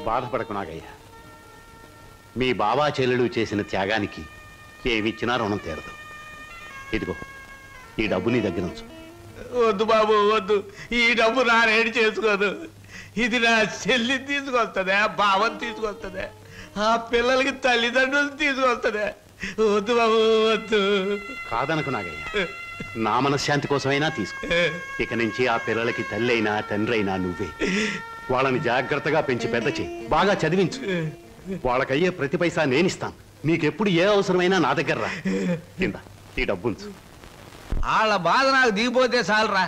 బాధపడకు నాగయ్య. మీ బాబా చెల్లెలు చేసిన త్యాగానికి ఏమిచ్చినా రుణం తీరదు. ఇదిగో ఈ డబ్బు నీ దగ్గర ఉంచు. వద్దు బాబు వద్దు, ఈ డబ్బు నా రేడి చేసుకోదు. ఇది నా చెల్లి తీసుకొస్తుందే, బావని తీసుకొస్తుందే, ఆ పిల్లలకి తల్లిదండ్రులు తీసుకొస్తుందే. వద్దు బాబు వద్దు. కాదనకు నాగయ్య, నా మనశ్శాంతి కోసమైనా తీసుకో. ఇక నుంచి ఆ పిల్లలకి తల్లి అయినా తండ్రి అయినా నువ్వే. వాళ్ళని జాగ్రత్తగా పెంచి పెద్ద చేయి, బాగా చదివించు. వాళ్ళకయ్యే ప్రతి పైసా నేనిస్తాను. నీకెప్పుడు ఏ అవసరమైనా నా దగ్గర రా. కింద ఈ డబ్బుంచు. వాళ్ళ బాధ నాకు దిగిపోతే చాలరా.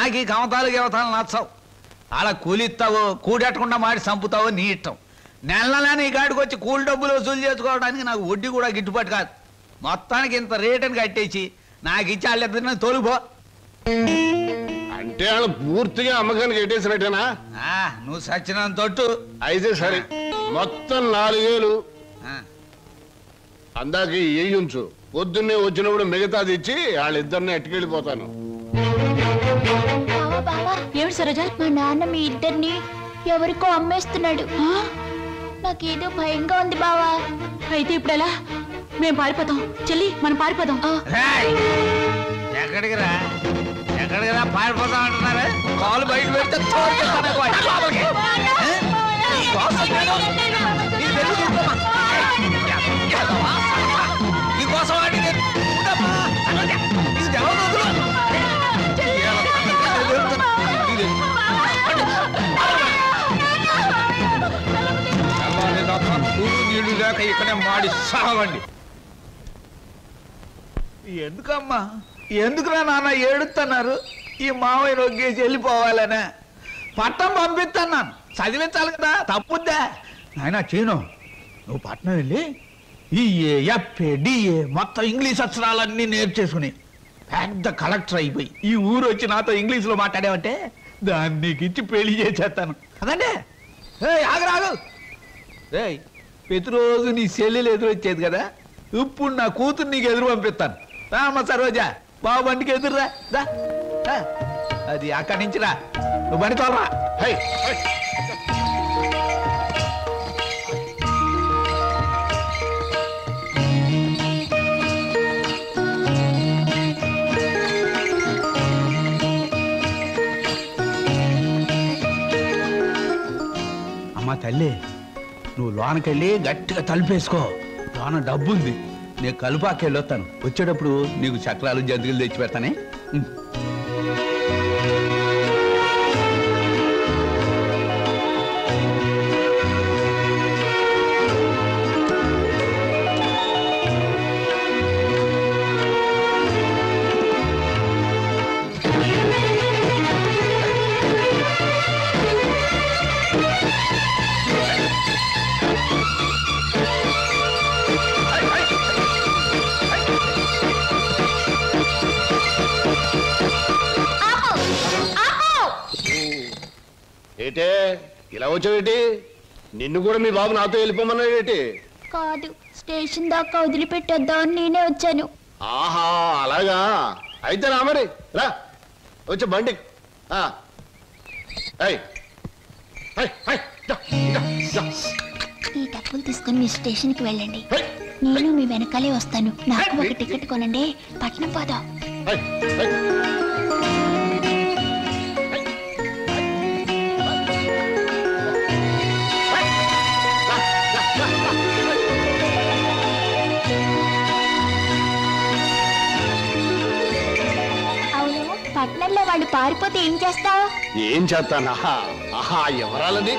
ఆకి కమతాలు గవతాలు నచ్చవు. వాళ్ళ కూలిస్తావో కూడెట్టకుండా మాడి చంపుతావో నీ ఇష్టం. నెల నీ కాడికి వచ్చి కూలి డబ్బులు వసూలు చేసుకోవడానికి నాకు వడ్డీ కూడా గిట్టుబాటు కాదు. మొత్తానికి ఇంత రేటుని కట్టేసి నాకు ఇచ్చి వాళ్ళిద్దరిని తోలుపో. అంటే వాళ్ళు పూర్తిగా అమ్మకానికి ఎట్టేసినట్టేనా? నువ్వు సచ్చినంత తొట్టు. అయితే సరే, మొత్తం 4000 అందాక ఉంచు. పొద్దున్నే వచ్చినప్పుడు మిగతాది ఇచ్చి వాళ్ళిద్దరిని ఎట్టుకెళ్ళిపోతాను. ఏమిటి సరోజ? మా నాన్న మీ ఇద్దరిని ఎవరికో అమ్మేస్తున్నాడు. నాకేదో భయంగా ఉంది బావా. అయితే ఇప్పుడు ఎలా? మేము పారిపోతాం చెల్లి, మనం పారిపోదాం. ఎక్కడికి రా పారిపోతాం అంటున్నారు. కాలు బయట పెడితే నీకోసం నీళ్లు లేక ఇక్కడే మాడి సాగండి. ఎందుకమ్మా, ఎందుకురా నాన్న ఏడుతున్నారు? ఈ మావయ్య నొగ్గేసి వెళ్ళిపోవాలనే పట్నం పంపిస్తున్నాను. చదివించాలి కదా, తప్పుద్దా నాయన? చీను, నువ్వు పట్నం వెళ్ళి ఈ డిఏ మొత్తం ఇంగ్లీష్ అక్షరాలన్నీ నేర్చేసుకుని పెద్ద కలెక్టర్ అయిపోయి ఈ ఊరు వచ్చి నాతో ఇంగ్లీష్లో మాట్లాడావంటే దాన్ని నీకు ఇచ్చి పెళ్లి చేసేస్తాను. అదండి ఆగరాగు. ప్రతిరోజు నీ చెల్లెలు ఎదురొచ్చేది కదా, ఇప్పుడు నా కూతురు నీకు ఎదురు పంపిస్తాను. రామ్మ సరోజా, బాబు బండికి ఎదురురా. అది అక్కడి నుంచి రా, నువ్వు బండి తోలరా. అమ్మా తల్లి, నువ్వు లోనకెళ్ళి గట్టిగా తలుపేసుకో. లోన డబ్బుంది, నేను కలుపాకెళ్ళి వస్తాను. వచ్చేటప్పుడు నీకు చక్రాలు జంతికలు తెచ్చి పెడతానే. ఏటే ఇలా వచ్చావేటి? నిన్ను కూడా మీ బాబు నాతో వెళ్ళిపోమన్నాడేటి? కాదు, స్టేషన్ దాకా వదిలిపెట్టేద్దామని నేనే వచ్చాను. ఆహా అలాగా, అయితే రా మరి, రా వచ్చే బండి. ఈ డబ్బులు తీసుకుని మీ స్టేషన్కి వెళ్ళండి. నేను మీ వెనకాలే వస్తాను. నాకు ఒక టికెట్ కొనండి, పట్నం పోదాం. పట్నంలో వాళ్ళు పారిపోతే ఏం చేస్తావు? ఏం చేస్తానా? ఆహా ఎవరాలది?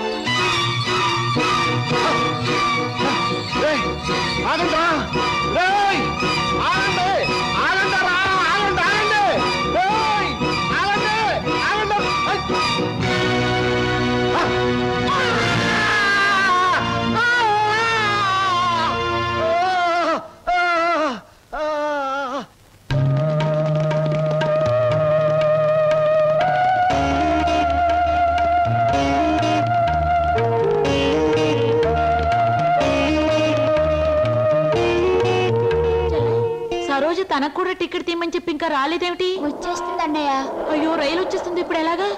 తనకు కూడా టికెట్ తీయమని చెప్పి ఇంకా రాలేదేమిటి? వచ్చేస్తుంది అన్నయ్య. అయ్యో రైలు వచ్చేస్తుంది, ఇప్పుడు ఎలాగా?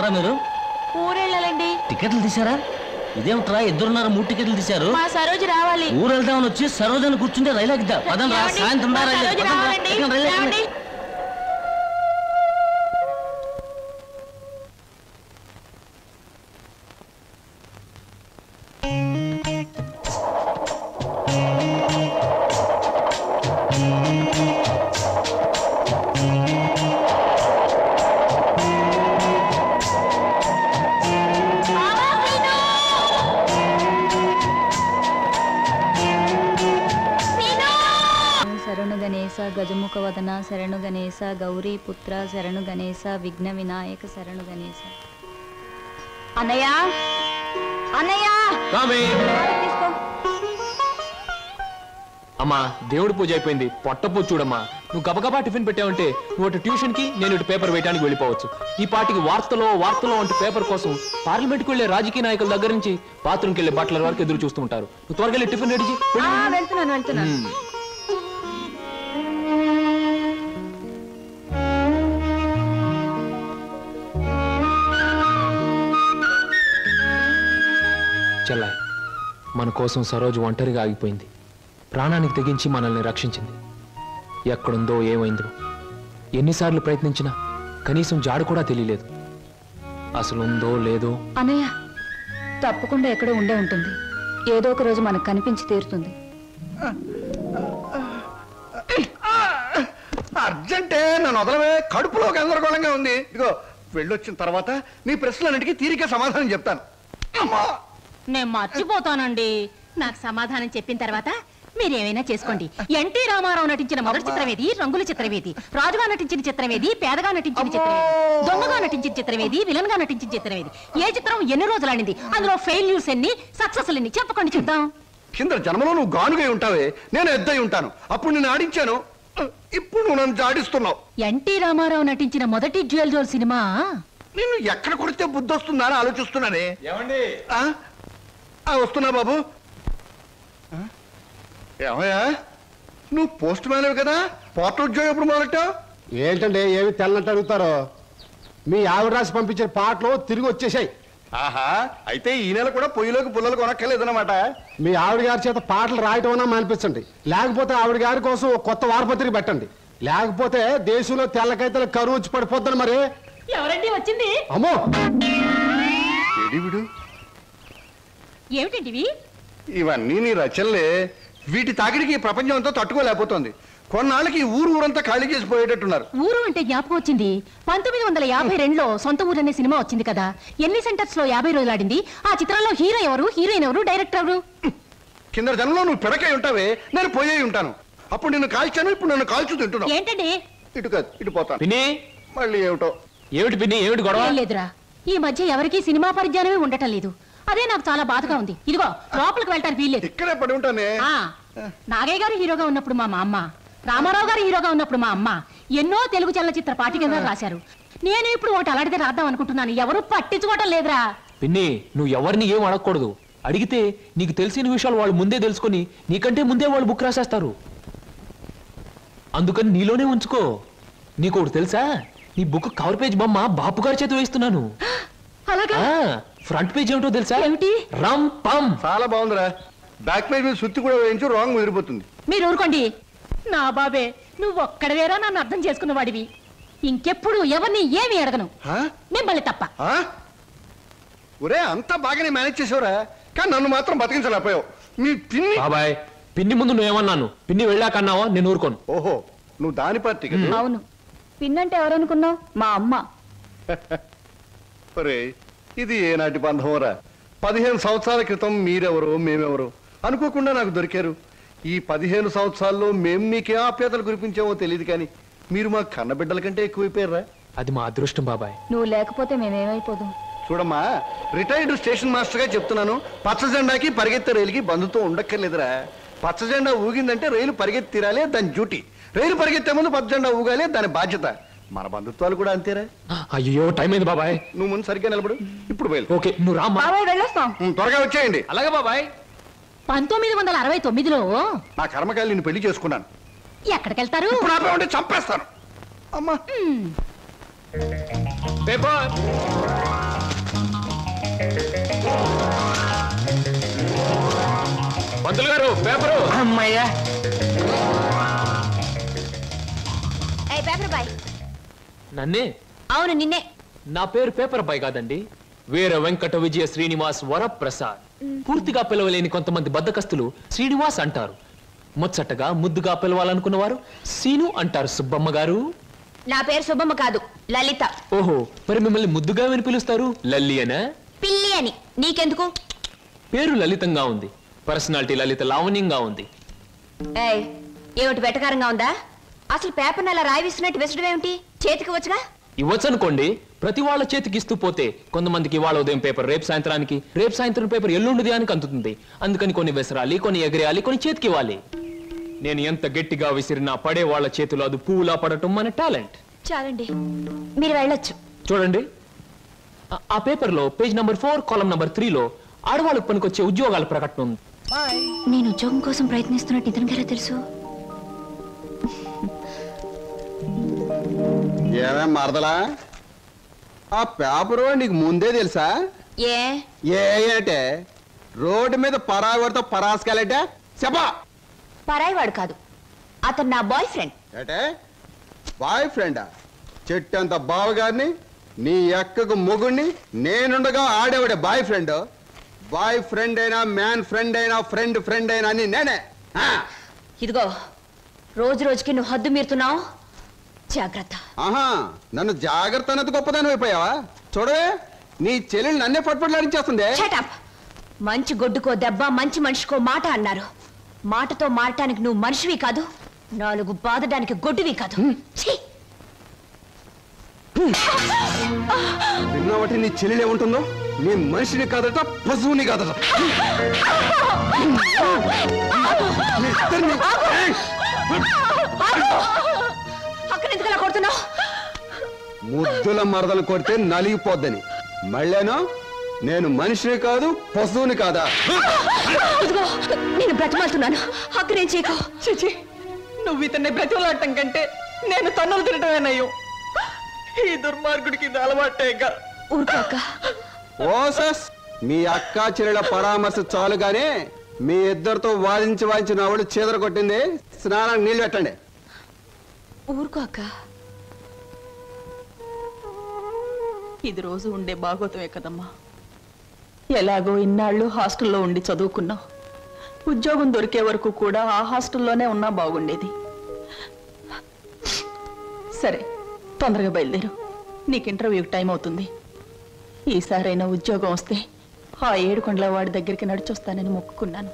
వెళ్తున్నారా మీరు? ఊరెళ్ళాలండి. టికెట్లు తీసారా? ఇదేమిట్రా ఇద్దరున్నారు 3 టికెట్లు తీశారు. మా సరోజు రావాలి. ఊరు వెళ్దామని వచ్చి సరోజని కూర్చుంటే రైలు ఎక్కిద్దా? పదంరా, సాయంత్రం రా రైలు. గజముఖ వదన శరణు గణేశ, గౌరీ పుత్ర శరణు గణేశ, విఘ్న వినాయక శరణు గణేశ. అన్నయ్య అన్నయ్య అమ్మా, దేవుడి పూజ అయిపోయింది. పొట్ట పూజ చూడమ్మా. నువ్వు గబగబా టిఫిన్ పెట్టావంటే నువ్వు అటు ట్యూషన్ కి, నేను ఇటు పేపర్ వేయడానికి వెళ్ళిపోవచ్చు. ఈ పాటికి వార్తలో అంటూ పేపర్ కోసం పార్లమెంట్కి వెళ్లే రాజకీయ నాయకుల దగ్గర నుంచి బాత్రూమ్కి వెళ్లే బట్టల వరకు ఎదురు చూస్తూ ఉంటారు. నువ్వు త్వరగా వెళ్ళి టిఫిన్ రెడీ చేయి. వెళ్తున్నాను. చెల్లాయ్, మన కోసం సరోజు ఒంటరిగా ఆగిపోయింది. ప్రాణానికి తెగించి మనల్ని రక్షించింది. ఎక్కడుందో ఏమైందో ఎన్నిసార్లు ప్రయత్నించినా కనీసం జాడు కూడా తెలియలేదు. అసలు ఉందో లేదో. అన్నయ్య తప్పకుండా ఎక్కడో ఉండే ఉంటుంది. ఏదో ఒక రోజు మనకు కనిపించి తీరుతుంది. అర్జెంటే నన్ను వదలవే. కడుపులో గందరగోళంగా ఉంది. ఇదిగో వెళ్ళొచ్చిన తర్వాత నీ ప్రశ్నలన్నిటికీ తీరిక సమాధానం చెప్తాను. నేను మర్చిపోతానండి. నాకు సమాధానం చెప్పిన తర్వాత మీరేమైనా చేసుకోండి. ఎన్టీ రామారావు నటించిన మొదటి చిత్రమేది? రంగుల చిత్రమేది? రాజుగా నటించిన చిత్రమేది? పేదగా నటించిన చిత్రమేది? దొంగగా నటించిన చిత్రమేది? విలన్ గా నటించిన చిత్రమేది? ఏ చిత్రం ఎన్ని రోజులు ఆడింది? అందులో ఫెయిల్యూర్స్ ఎన్ని, సక్సెస్ ఎన్ని? చెప్పకండి చూద్దాం. కింద జన్మలో నువ్వు గానుగై ఉంటావే, నేను ఎద్దై ఉంటాను. అప్పుడు నేను ఆడించాను, ఇప్పుడు నువ్వు నన్ను జాడిస్తున్నావు. ఎన్టీ రామారావు నటించిన మొదటి జ్యువెల్ జోల్ సినిమా నిన్ను ఎక్కడ కొడితే బుద్ధి వస్తుందా అని ఆలోచిస్తున్నానే. ఏమండి? వస్తున్నా బాబు. ఏమయ్యా, నువ్వు పోస్ట్ మ్యాన్ కదా, పోర్టల్ ఉద్యోగం ఎప్పుడు మొదలెట్టావు? ఏంటంటే ఏమి తెల్లనట్టు అడుగుతారో. మీ ఆవిడ రాసి పంపించిన పాటలు తిరిగి వచ్చేసాయి. ఆహా, అయితే ఈ నెల కూడా పొయ్యిలోకి పుల్లలు కొనక్కర్లేదన్నమాట. మీ ఆవిడ గారి చేత పాటలు రాయటం అన్నా మానిపించండి. లేకపోతే ఆవిడ గారి కోసం కొత్త వారపత్రిక పెట్టండి. లేకపోతే దేశంలో తెల్లకైతే కరువు వచ్చి పడిపోద్దని. మరి ఎవరండి వచ్చింది? అమ్మో, ఏమిటండి ఇవన్నీ నీ రచనలే. వీటి తాకిడికి ప్రపంచం అంతా తట్టుకోలేకపోతుంది. కొన్నాళ్ళకి ఊరంతా ఖాళీ చేసి పోయేటట్టున్నారు. ఊరు అంటే జ్ఞాపకం వచ్చింది. 1952లో సొంత ఊరు అనే సినిమా వచ్చింది కదా. ఎన్ని సెంటర్స్ లో 50 రోజులు ఆడింది? ఆ చిత్రంలో హీరో ఎవరు, హీరోయిన్ ఎవరు, డైరెక్టర్ ఎవరు? కింద జనంలో నువ్వు పిడకై ఉంటావే, నేను పోయే ఉంటాను. అప్పుడు నిన్ను కాల్చాను, ఇప్పుడు నన్ను కాల్చు తింటున్నావు. ఏంటండి? ఇటు కాదు, ఇటు పోతాను. పిన్ని, మళ్ళీ ఏమిటో. ఏమిటి పిన్ని, ఏమిటి గొడవ? లేదురా, ఈ మధ్య ఎవరికి సినిమా పరిజ్ఞానమే ఉండటం లేదు. అదే నాకు చాలా బాధగా ఉంది. ఇదిగో లోపలికి వెళ్ళటానికి వీల్లేదు. ఇక్కడే పడి ఉంటానే. నాగయ్య గారు హీరోగా ఉన్నప్పుడు మా అమ్మ, రామారావు గారు హీరోగా ఉన్నప్పుడు మా అమ్మ ఎన్నో తెలుగు చలనచిత్ర పాఠికగా రాశారు. నేను ఇప్పుడు ఒకటి అలాంటిదే రాద్దాం అనుకుంటున్నాను. ఎవరు పట్టించుకోవటం లేదురా. పిన్ని, నువ్వు ఎవరిని ఏం అడగకూడదు. అడిగితే నీకు తెలిసిన విషయాలు వాళ్ళు ముందే తెలుసుకొని నీకంటే ముందే వాళ్ళు బుక్ రాసేస్తారు. అందుకని నీలోనే ఉంచుకో. నీకు ఒకటి తెలుసా? నీ బుక్ కవర్ పేజ్ బొమ్మ బాపు గారి చేత వేస్తున్నాను. అలాగా? ఫ్రంట్ పేజ్ ఏమిటో తెలుసా? ఏమిటి? రమ్ పమ్. చాలా బాగుందిరా. బ్యాక్ పేజ్ మీద సుత్తి కూడా వేయించు, రాంగ్ ముదిరిపోతుంది. మీరు ఊరుకోండి. నా బాబే, నువ్వు ఒక్కడవేరా నన్ను అర్థం చేసుకున్న వాడివి. ఇంకెప్పుడు ఎవరిని ఏమి అడగను, మిమ్మల్ని తప్ప. ఒరే, అంతా బాగానే మేనేజ్ చేసావురా, కానీ నన్ను మాత్రం బతికించలేకపోయావు. మీ పిన్ని. బాబాయ్, పిన్ని ముందు నువ్వేమన్నాను? పిన్ని వెళ్ళాకన్నావా? నేను ఊరుకోను. ఓహో, నువ్వు దాని పార్టీ. అవును, పిన్నంటే ఎవరనుకున్నావు? మా అమ్మ. ఒరే, ఇది ఏనాటి బంధంరా? 15 సంవత్సరాల క్రితం మీరెవరు, మేమెవరు అనుకోకుండా నాకు దొరికారు. ఈ 15 సంవత్సరాల్లో మేము మీకే ఆప్యాతలు కురిపించామో తెలియదు, కానీ మీరు మా కన్నబిడ్డల కంటే ఎక్కువైపోయారా. అది మా అదృష్టం బాబాయ్. నువ్వు లేకపోతే మేమేమైపోదాం. చూడమ్మా, రిటైర్డ్ స్టేషన్ మాస్టర్ గా చెప్తున్నాను, పచ్చ జెండాకి పరిగెత్తే రైలుకి బంధుతో ఉండక్కర్లేదురా. పచ్చ జెండా ఊగిందంటే రైలు పరిగెత్తి తీరాలే, దాని డ్యూటీ. రైలు పరిగెత్తే ముందు పచ్చ జెండా ఊగాలే, దాని బాధ్యత. మన బంధుత్వాలు కూడా అంతేరా. అయ్యో, టైం అయింది బాబాయ్. నువ్వు ముందు సరిగ్గా నిలబడు. ఇప్పుడు బయలు. ఓకే, నువ్వు రామ్మా. వెళ్ళొస్తాం. త్వరగా వచ్చేయండి. అలాగే బాబాయ్. 1969లో నా కర్మకాయలు నేను పెళ్లి చేసుకున్నాను. ఎక్కడికెళ్తారు? ఇప్పుడు ఆపే చంపేస్తాను. అమ్మా, పేపర్ పంతులు గారు పేపరు. అమ్మయ్యా. Paper boy. నన్నే? అవును నిన్నే. నా పేరు పేపర్ బాయ్ కాదండి, వీర వెంకట విజయ శ్రీనివాస్ వరప్రసాద్. పూర్తిగా పిలవలేని కొంతమంది బద్దకస్తులు శ్రీనివాస్ అంటారు. ముచ్చటగా ముద్దుగా పిలవాలనుకున్నవారు సీను అంటారు. సుబ్బమ్మ గారు. నా పేరు సుబ్బమ్మ కాదు, లలిత. ఓహో, మరి మిమ్మల్ని ముద్దుగా విని పిలుస్తారు లల్లి అనా? పిల్లి అని. నీకెందుకు? పేరు లలితంగా ఉంది, పర్సనాలిటీ లలిత లావణ్యంగా ఉంది. ఏమిటి వెటకారంగా ఉందా? అసలు పేపర్ని అలా రాయిస్తున్నట్టు విసడం ఏమిటి? చేతికి వచ్చుగా. ఇవ్వచ్చనుకోండి, ప్రతి వాళ్ళ చేతికి ఇస్తూ పోతే కొంతమందికి ఇవాళ ఉదయం పేపర్ రేపు సాయంత్రానికి, రేపు సాయంత్రం పేపర్ ఎల్లుండి అని అందుతుంది. అందుకని కొన్ని విసరాలి, కొన్ని ఎగరేయాలి, కొన్ని చేతికి ఇవ్వాలి. నేను ఎంత గట్టిగా విసిరినా పడే వాళ్ళ చేతిలో అది పువ్వులా పడటం మన టాలెంట్. చాలండి, మీరు వెళ్ళొచ్చు. చూడండి, ఆ పేపర్లో పేజ్ నంబర్ 4 కాలం నంబర్ 3లో ఆడవాళ్ళకు పనికొచ్చే ఉద్యోగాల ప్రకటన ఉంది. నేను ఉద్యోగం కోసం ప్రయత్నిస్తున్నట్టు ఇతనికి ఎలా తెలుసు? ఏమే మరదలా, ఆ పేపరు నీకు ముందే తెలుసా? ఏంటే రోడ్డు మీద పరాయివాడితో పరాసుకెళ్ళటే చెప్పా. పరాయివాడు కాదు, అతను నా బాయ్ ఫ్రెండ్. ఏటే బాయ్ ఫ్రెండా? చెట్టంత బావగారిని, నీ ఎక్కకు మొగుణ్ణి, నేనుండగా ఆడేవాడే బాయ్ ఫ్రెండ్. బాయ్ ఫ్రెండ్ అయినా, మ్యాన్ ఫ్రెండ్ అయినా, ఫ్రెండ్ ఫ్రెండ్ అయినా అని నేనే. ఇదిగో, రోజు రోజుకి నువ్వు హద్దు మీరుతున్నావు, జాగ్రత్త. ఆహా, నన్ను జాగ్రత్త అన్నది గొప్పదాని అయిపోయావా? చూడవే, నీ చెల్లెలు నన్నే పట్టుపట్లాడించేస్తుంది. మంచి గొడ్డుకో దెబ్బ, మంచి మనిషికో మాట అన్నారు. మాటతో మారటానికి నువ్వు మనిషివి కాదు, 4 బాధడానికి గొడ్డువి కాదు. విన్నావటి నీ చెల్లెలు ఏముంటుందో? నీ మనిషిని కాదట, పశువుని కాదట. ముద్దుల మరదలు కొడితే నలిగిపోద్దని మళ్ళేనో నేను మనిషిని కాదు, పశువుని కాదా? నేను బ్రతిమాలుతున్నాను, అక్కడేం చేయకు. చిచి, నువ్వు ఇతన్ని బ్రతిమలాడటం కంటే నేను తన్నులు తినటమేనయ్యో. ఈ దుర్మార్గుడికి ఇది అలవాటేగా. ఊరుకోక. ఓసస్, మీ అక్క చెల్లెల పరామర్శ చాలుగానే మీ ఇద్దరితో వాదించి నా వాళ్ళు చీదర కొట్టింది. స్నానానికి నీళ్ళు పెట్టండి. ఊరుకోక. ఇది రోజు ఉండే బాగోతమే కదమ్మా. ఎలాగో ఇన్నాళ్ళు హాస్టల్లో ఉండి చదువుకున్నావు. ఉద్యోగం దొరికే వరకు కూడా ఆ హాస్టల్లోనే ఉన్నా బాగుండేది. సరే, తొందరగా బయలుదేరు, నీకు ఇంటర్వ్యూకి టైం అవుతుంది. ఈసారైనా ఉద్యోగం వస్తే ఆ 7 కొండల వాడి దగ్గరికి నడిచొస్తానని మొక్కుకున్నాను.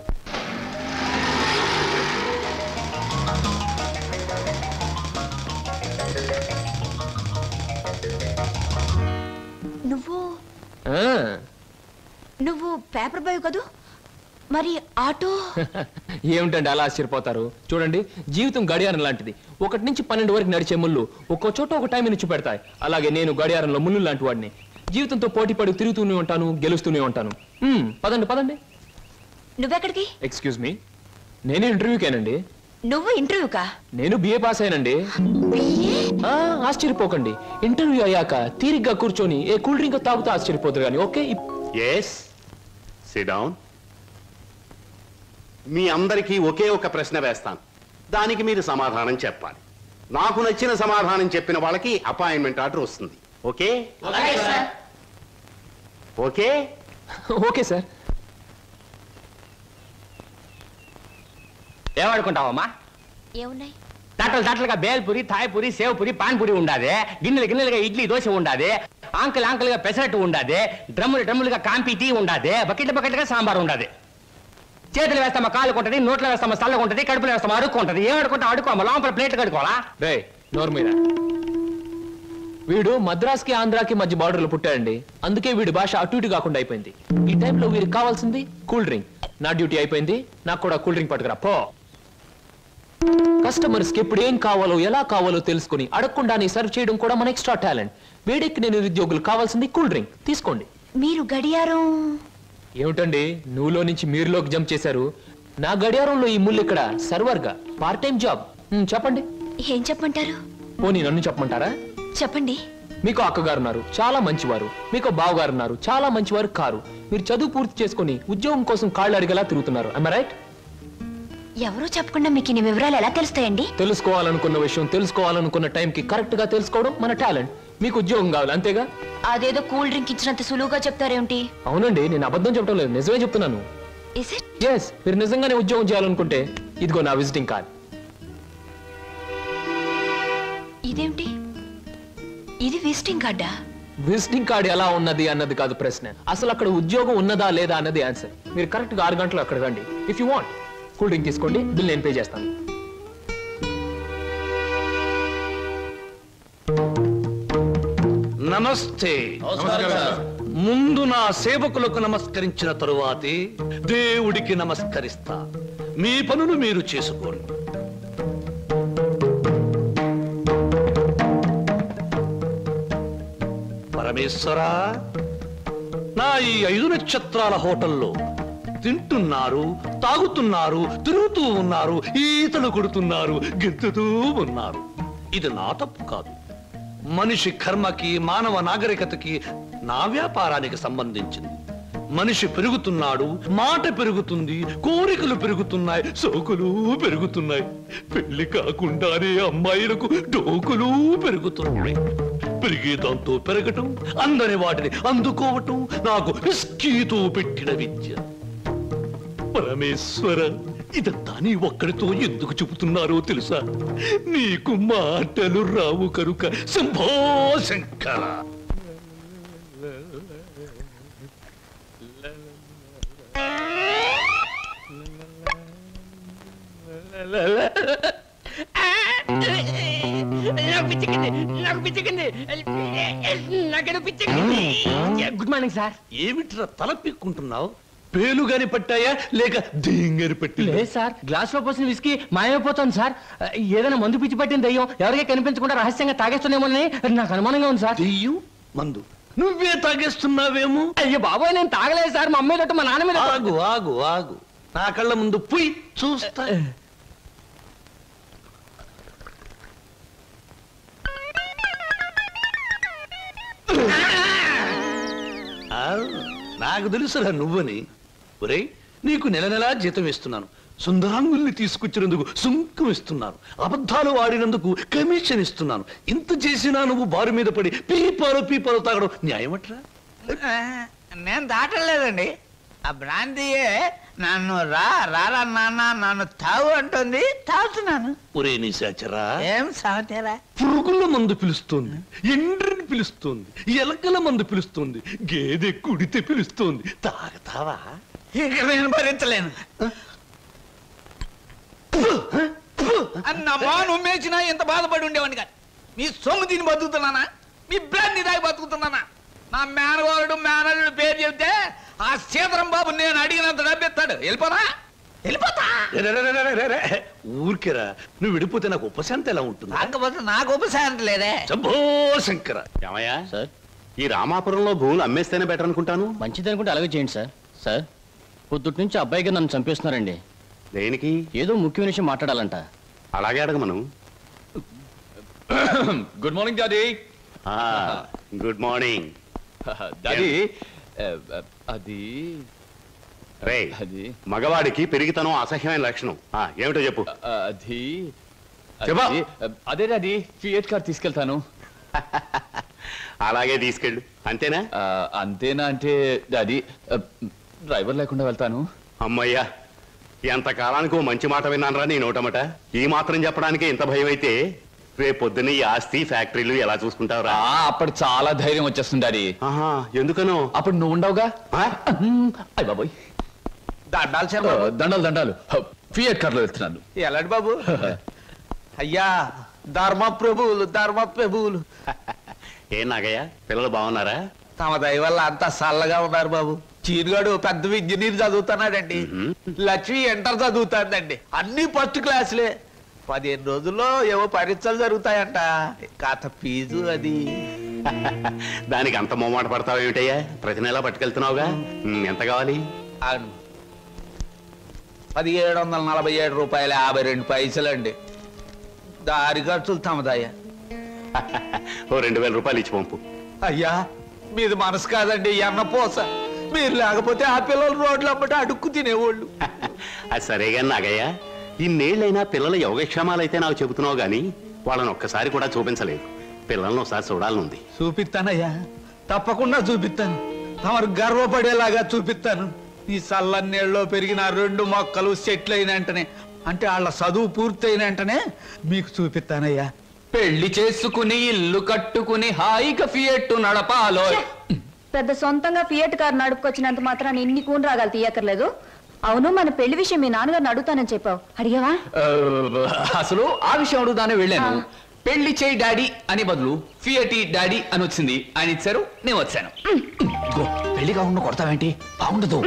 నువ్వు పేపర్ బాయ్ కదూ, మరి ఆటో? ఏమిటండి అలా ఆశ్చర్యపోతారు? చూడండి, జీవితం గడియారం లాంటిది. 1 నుంచి 12 వరకు నడిచే ముళ్ళు ఒక్కో చోట ఒక టైం నుంచి పెడతాయి. అలాగే నేను గడియారంలో ముళ్ళు లాంటి వాడిని. జీవితంతో పోటీ పడి తిరుగుతూనే ఉంటాను, గెలుస్తూనే ఉంటాను. పదండి పదండి. నువ్వెక్కడికి? ఎక్స్క్యూజ్ మీ, నేను ఇంటర్వ్యూకేనండి. నువ్వు ఇంటర్వ్యూకా? నేను బిఏ పాస్ అయినండి. ఆశ్చర్యపోకండి, ఇంటర్వ్యూ అయ్యాక తీరిగ్గా కూర్చొని ఏ కూల్ డ్రింక్ తాగుతూ ఆశ్చర్యపోతారు కానీ. Okay, yes, sit down. మీ అందరికీ ఒకే ఒక ప్రశ్న వేస్తాను, దానికి మీరు సమాధానం చెప్పాలి. నాకు నచ్చిన సమాధానం చెప్పిన వాళ్ళకి అపాయింట్మెంట్ ఆర్డర్ వస్తుంది. ఓకే? Okay okay sir. ఏమనుకుంటావమ్మా? ఏమున్నాయి? తట్టలుగా బేల్పూరి, థాయ్పూరి, సేవ్పూరి, పాన్పూరి ఉండాది. గిన్నెలుగా ఇడ్లీ దోశ ఉండాది. ఆంకలుగా పెసరట్టు ఉండాది. డ్రమ్ములుగా కాంపి టీ ఉండాది. బకెట్గా సాంబార్ ఉండాది. చేతులు వేస్తామా కాలు కొంటది, నోట్లో వేస్తామా చల్లగా ఉంటది, కడుపులో వేస్తామా అడుక్కుంటది. ఏమడుకుంటా అడుకోమా, లోపల ప్లేట్ కడుకోవాలా? రే నోరు మీద. వీడు మద్రాస్కి ఆంధ్రాకి మధ్య బార్డర్లో పుట్టాడండి. అందుకే వీడి భాష అటు ఇటు కాకుండా అయిపోయింది. ఈ టైంలో వీరికి కావాల్సింది కూల్ డ్రింక్. నా డ్యూటీ అయిపోయింది, నాకు కూడా కూల్ డ్రింక్ పట్టుకురా పో. కస్టమర్స్ కి ఎప్పుడు ఏం కావాలో ఎలా కావాలో తెలుసుకుని అడగకుండానే సర్వ్ చేయడం కూడా మన ఎక్స్ట్రా టాలెంట్. వేడెక్కి నేను నిరుద్యోగులు కావాల్సింది కూల్ డ్రింక్. తీసుకోండి. మీరు గడియారం? ఏమిటండి నువ్వులో నుంచి మీరులోకి జంప్ చేశారు? నా గడియారంలో ఈ ముళ్ళు ఇక్కడ సర్వర్ గా పార్ట్ టైం జాబ్. చెప్పండి. ఏం చెప్పమంటారు? పోనీ నన్ను చెప్పమంటారా? చెప్పండి. మీకు అక్కగారు ఉన్నారు, చాలా మంచివారు. మీకు బావగారు ఉన్నారు, చాలా మంచివారు కారు. మీరు చదువు పూర్తి చేసుకుని ఉద్యోగం కోసం కాళ్ళు అడిగేలా తిరుగుతున్నారు. I am right? ఎవరూ చెప్పకుండా మీకు ఇన్ని వివరాలు ఎలా తెలుస్తాయండి? తెలుసుకోవాలనుకున్న విషయం తెలుసుకోవాలనుకున్న టైంకి కరెక్ట్ గా తెలుసుకోవడం మన టాలెంట్. మీకు ఉద్యోగం కావాలి అంతేగా? అదేదో కూల్ డ్రింక్ ఇచ్చినంత సులువుగా చెప్తారేమిటి? అవునండి, నేను అబద్ధం చెప్పడం లేదు, నిజమే చెప్తున్నాను. ఎస్, మీరు నిజంగానే ఉద్యోగం చేయాలనుకుంటే ఇదిగో నా విజిటింగ్ కార్డ్. ఇదేమిటి? ఇది విజిటింగ్ కార్డా? విజిటింగ్ కార్డ్ ఎలా ఉన్నది అన్నది కాదు ప్రశ్న, అసలు అక్కడ ఉద్యోగం ఉన్నదా లేదా అన్నది ఆన్సర్. మీరు కరెక్ట్ గా 6 గంటలు అక్కడ రండి. If you want cool drink తీసుకోండి, బిల్ నేను పే చేస్తాను. నమస్తే. ముందు నా సేవకులకు నమస్కరించిన తరువాతే దేవుడికి నమస్కరిస్తా. మీ పనులు మీరు చేసుకోండి. పరమేశ్వరా, నా ఈ 5 నక్షత్రాల హోటల్లో తింటున్నారు, తాగుతున్నారు, తిరుగుతూ ఉన్నారు, ఈతలు కొడుతున్నారు, గెంతుతూ ఉన్నారు. ఇది నా తప్పు కాదు. మనిషి కర్మకి, మానవ నాగరికతకి, నా వ్యాపారానికి సంబంధించింది. మనిషి పెరుగుతున్నాడు, మాట పెరుగుతుంది, కోరికలు పెరుగుతున్నాయి, సోకులు పెరుగుతున్నాయి. పెళ్లి కాకుండానే అమ్మాయిలకు డోకులు పెరుగుతున్నాయి. పెరిగేదాంతో పెరగటం, అందని వాటిని అందుకోవటం నాకు విస్కీతో పెట్టిన విద్య. పరమేశ్వర, ఇదంతా నీ ఒక్కడితో ఎందుకు చెబుతున్నారో తెలుసా? నీకు మాటలు రావు కనుక. Shambho Shankara. Good morning sir. ఏమిట్రా తల పిక్కుంటున్నావు? పేలుగాని పట్టాయా లేక దేంగని పట్టి? లేదు సార్, గ్లాస్ లో పోసిన విస్కీ మాయమైపోతాను సార్. ఏదైనా మందు పిచ్చి పట్టిన దయ్యం ఎవరికీ కనిపించకుండా రహస్యంగా తాగేస్తున్నామోనని నాకు అనుమానంగా ఉంది సార్. దెయ్యం మందు నువ్వే తాగేస్తున్నావేమో? అయ్యో బాబోయ్, నేను తాగలేదు సార్. మా అమ్మాయి తోటి మా నాన్న మీద. ఆగు ఆగు ఆగు, నా కళ్ళ ముందు పోయి చూస్తా. నాకు తెలుసురా నువ్వని. ఒరే, నీకు నెల నెలా జీతం ఇస్తున్నాను, సుందరాంగుల్ని తీసుకొచ్చినందుకు సుంకం ఇస్తున్నాను, అబద్ధాలు ఆడినందుకు కమిషన్ ఇస్తున్నాను. ఇంత చేసినా నువ్వు బారు మీద పడి పీపాలు తాగడం న్యాయమట్రా? నేను దాటలేదండి. ఆ బ్రాంతియే నన్ను రారా నాన్న నన్ను తాగు అంటుంది, తాగుతున్నాను. ఒరే నిశాచరా, ఏం సమతేరా? పురుగుల మందు పిలుస్తోంది, ఎండ్రిని పిలుస్తోంది, ఎలకల మందు పిలుస్తోంది, గేదె కుడితే పిలుస్తోంది. తాగతావా? ఇక నేను భరించలేను. అన్నమ్మా, నువ్వేసినా ఎంత బాధపడి ఉండేవాడిని కాదు. మీ సొమ్ము తిని బతుకుతున్నానా? మీ బ్రాంతి దాగి బతుకుతున్నానా? నా మేనగోరుడు మేనల్లుడు పేరు చెబితే ఆ సీతరం బాబు నేను అడిగినంత డబ్బిస్తాడు. వెళ్ళిపోతా వెళ్ళిపోతా. ఊరికేరా, నువ్వు విడిపోతే నాకు ఉపశాంతి ఎలా ఉంటుంది? కాకపోతే నాకు ఉపశాంతి లేదే. శంభో శంకర. ఏమయ్యా సార్, ఈ రామాపురంలో భూములు అమ్మేస్తేనే బెటర్ అనుకుంటాను. మంచిది అనుకుంటే అలాగే చేయండి సార్. సార్, పొద్దుటి నుంచి అబ్బాయిగా నన్ను చంపేస్తున్నారండి. దేనికి? ఏదో ముఖ్యమైన విషయం మాట్లాడాలంట. అలాగే అడగమను. Good morning daddy. Good morning daddy. అది రే, మగవాడికి పెరిగితనం అసహ్యమైన లక్షణం. ఏమిటో చెప్పు. అది చెప్పు. అదే డాడీ, ఫియట్ కార్ తీసుకెళ్తాను. అలాగే తీసుకెళ్ళు. అంతేనా? అంతేనా అంటే డాడీ, డ్రైవర్ లేకుండా వెళ్తాను. అమ్మయ్యా, ఎంతకాలానికి ఓ మంచి మాట విన్నానరా నీ నోటమట. ఈ మాత్రం చెప్పడానికి ఇంత భయం అయితే రేపొద్దున ఈ ఆస్తి ఫ్యాక్టరీలు ఎలా చూసుకుంటావురా? అప్పుడు చాలా ధైర్యం వచ్చేస్తుంది డాడీ. ఎందుకనో? అప్పుడు నువ్వు ఉండవుగా. అయ్య బాబోయ్, దండాలు దండాలు. ఫియట్ కార్లో వెళ్తున్నాను. ఎలాంటి బాబు? అయ్యా, ధర్మ ప్రభువులు. ఏం నాగయ్య, పిల్లలు బాగున్నారా? తమ దయ వల్ల అంతా చల్లగా ఉన్నారు బాబు. చీరుగాడు పెద్ద ఇంజనీర్ చదువుతున్నాడండి. లక్ష్మి ఇంటర్ చదువుతాందండి. అన్ని ఫస్ట్ క్లాసులే. 15 రోజుల్లో ఏవో పరీక్షలు జరుగుతాయంట. కాత ఫీజు అది. దానికి అంత మొమ్మాట పడతావు ఏమిటయ్యా? ప్రతి నెలా పట్టుకెళ్తున్నావుగా. ఎంత కావాలి? 1747 రూపాయలు 52 పైసలండి. దారి ఖర్చులు తమదయ్యా. ఓ 2000 రూపాయలు ఇచ్చి పంపు. అయ్యా, మీది మనసు కాదండి, ఎన్నపోస. మీరు లేకపోతే ఆ పిల్లలు రోడ్లు అమ్మట అడుక్కు తినేవాళ్ళు. అది సరేగా నాగయ్య, ఇన్నేళ్లైనా పిల్లల యోగక్షేమాలైతే నాకు చెబుతున్నావు గాని వాళ్ళని ఒక్కసారి కూడా చూపించలేదు. పిల్లల్ని ఒకసారి చూడాలనుంది. చూపిస్తానయ్యా, తప్పకుండా చూపిస్తాను. తమరు గర్వపడేలాగా చూపిస్తాను. ఈ చల్లన్నేళ్ళలో పెరిగిన 2 మొక్కలు సెట్లు అయిన వెంటనే, అంటే వాళ్ళ చదువు పూర్తయిన వెంటనే మీకు చూపిస్తానయ్యా. పెళ్లి చేసుకుని ఇల్లు కట్టుకుని హాయిగా ఫియట్ నడపాలో. పెద్ద సొంతంగా ఫియట్ కారు నడుపుకొచ్చినంత మాత్రాన్ని ఇన్ని కూని రాగాలు తీయక్కర్లేదు. అవును, మన పెళ్లి విషయం మీ నాన్నగారిని అడుగుతానని చెప్పావు, అడిగావా? అసలు ఆ విషయం అడుగుదానే వెళ్ళాను. పెళ్లి చేయి డాడీ అని బదులు ఫియటి డాడీ అని వచ్చింది. ఆయన ఇచ్చారు, నేను వచ్చాను. పెళ్లి కాకుండా కొడతావేంటి? బాగుండదు.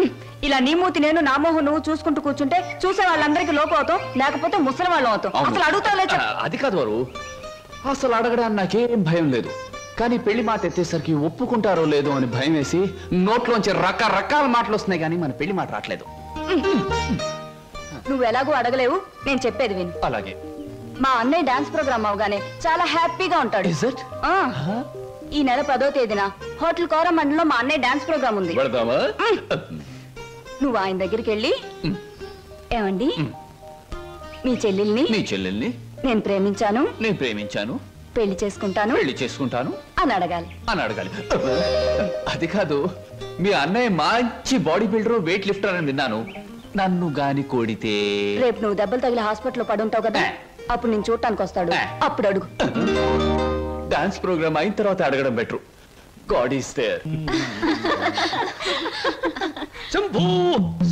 ఇలా నీ మూతి నేను, నా మోహం నువ్వు చూసుకుంటూ కూర్చుంటే చూసే వాళ్ళందరికీ లోపం అవుతాం, లేకపోతే ముసలి వాళ్ళం అవుతాం. అసలు అడుగుతావులే. అది కాదు వారు, అసలు అడగడానికి నాకేం భయం లేదు. కానీ పెళ్లి మాట ఎత్తేసరికి ఒప్పుకుంటారో లేదో అని భయం వేసి నోట్లోంచి రకరకాల మాటలు వస్తున్నాయి, కానీ మన పెళ్లి మాట రావట్లేదు. నువ్వు ఎలాగూ అడగలేవు, నేను చెప్పేది విను. అలాగే. మా అన్నయ్య డాన్స్ ప్రోగ్రామ్ అవగానే చాలా హ్యాపీగా ఉంటాడు. ఈ నెల 10వ తేదీన హోటల్ కోరమండలో మా అన్నయ్య డాన్స్ ప్రోగ్రామ్ ఉంది. నువ్వు ఆయన దగ్గరికి వెళ్ళి, ఏమండి మీ చెల్లెల్ని నేను ప్రేమించాను పెళ్లి చేసుకుంటాను అని అడగాలి. అది కాదు, మీ అన్నయ్య మంచి బాడీ బిల్డర్, వెయిట్ లిఫ్టర్ అని విన్నాను. నన్ను గాని కోడితే రేపు నువ్వు దెబ్బలు తగిలి హాస్పిటల్లో పడుంటావు కదా, అప్పుడు నేను చూడటానికి వస్తాడు, అప్పుడు అడుగు. డాన్స్ ప్రోగ్రామ్ అయిన తర్వాత అడగడం better. God is there. Shambhu